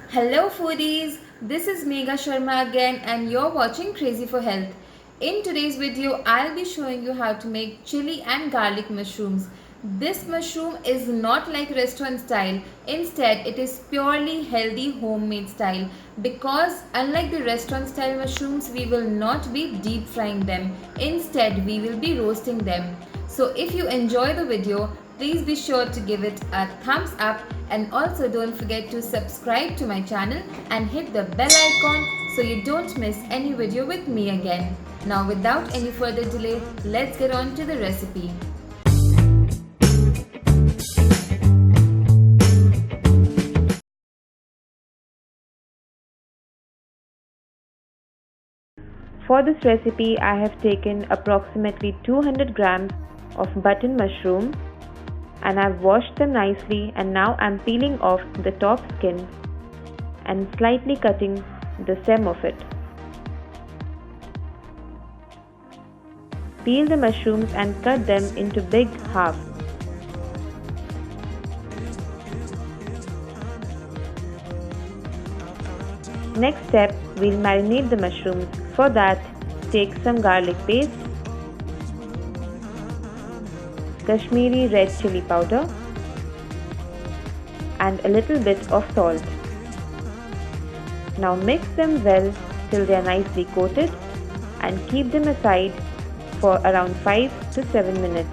Hello foodies, this is Megha Sharma again and you're watching Crazy for Health. In today's video, I'll be showing you how to make chili and garlic mushrooms. This mushroom is not like restaurant style. Instead, it is purely healthy homemade style because unlike the restaurant style mushrooms, we will not be deep frying them. Instead, we will be roasting them. So if you enjoy the video, please be sure to give it a thumbs up and also don't forget to subscribe to my channel and hit the bell icon so you don't miss any video with me again. Now without any further delay, let's get on to the recipe. For this recipe, I have taken approximately 200 grams of button mushroom and I've washed them nicely, and now I'm peeling off the top skin and slightly cutting the stem of it. Peel the mushrooms and cut them into big halves. Next step, we'll marinate the mushrooms. For that, take some garlic paste, Kashmiri red chili powder, and a little bit of salt. Now mix them well till they are nicely coated and keep them aside for around 5 to 7 minutes.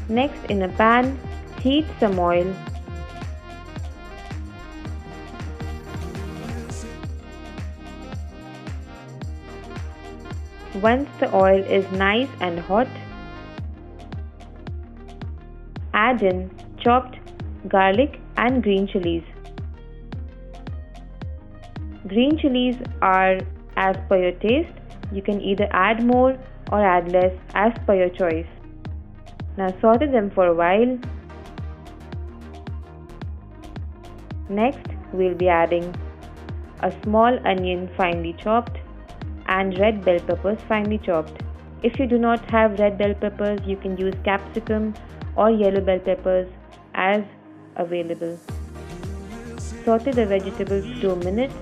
Next, in a pan, heat some oil. Once the oil is nice and hot, add in chopped garlic and green chilies. Green chilies are as per your taste. You can either add more or add less as per your choice. Now saute them for a while. Next, we'll be adding a small onion finely chopped and red bell peppers finely chopped. If you do not have red bell peppers, you can use capsicum or yellow bell peppers as available. Saute the vegetables 2 minutes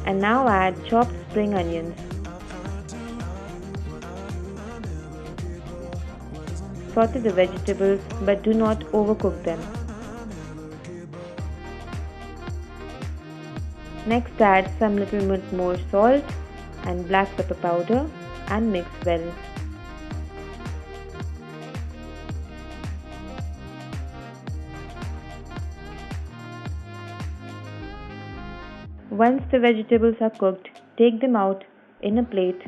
and now add chopped spring onions. Saute the vegetables but do not overcook them. Next, add some little bit more salt and black pepper powder and mix well. Once the vegetables are cooked, take them out in a plate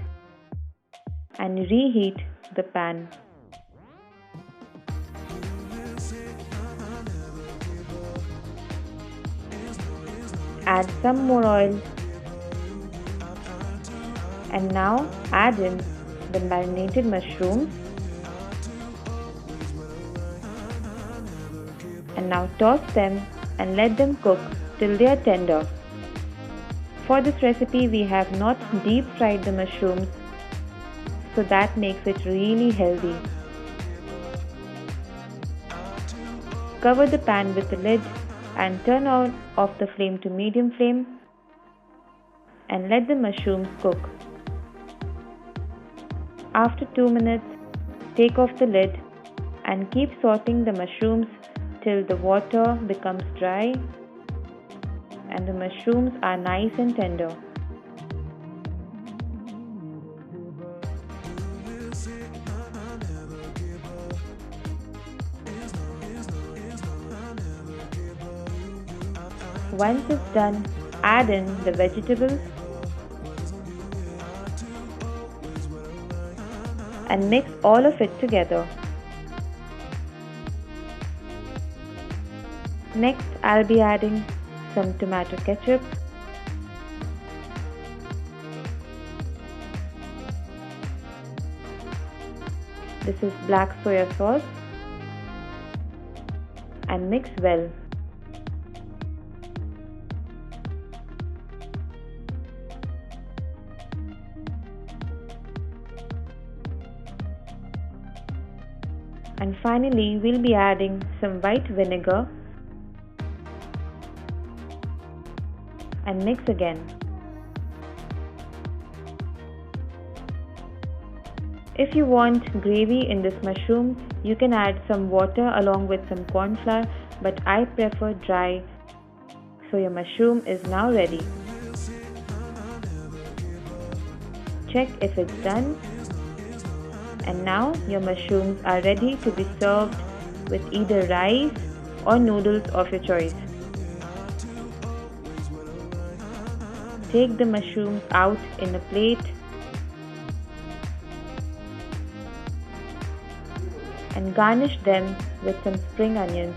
and reheat the pan. Add some more oil and now add in the marinated mushrooms and now toss them and let them cook till they are tender. For this recipe, we have not deep fried the mushrooms, so that makes it really healthy. Cover the pan with the lid and turn off the flame to medium flame and let the mushrooms cook. After 2 minutes, take off the lid and keep sauteing the mushrooms till the water becomes dry and the mushrooms are nice and tender. Once it's done, add in the vegetables and mix all of it together. Next, I'll be adding some tomato ketchup, this is black soya sauce, and mix well. And finally, we'll be adding some white vinegar and mix again. If you want gravy in this mushroom, you can add some water along with some corn flour, but I prefer dry. So your mushroom is now ready. Check if it's done. And now your mushrooms are ready to be served with either rice or noodles of your choice. Take the mushrooms out in a plate and garnish them with some spring onions.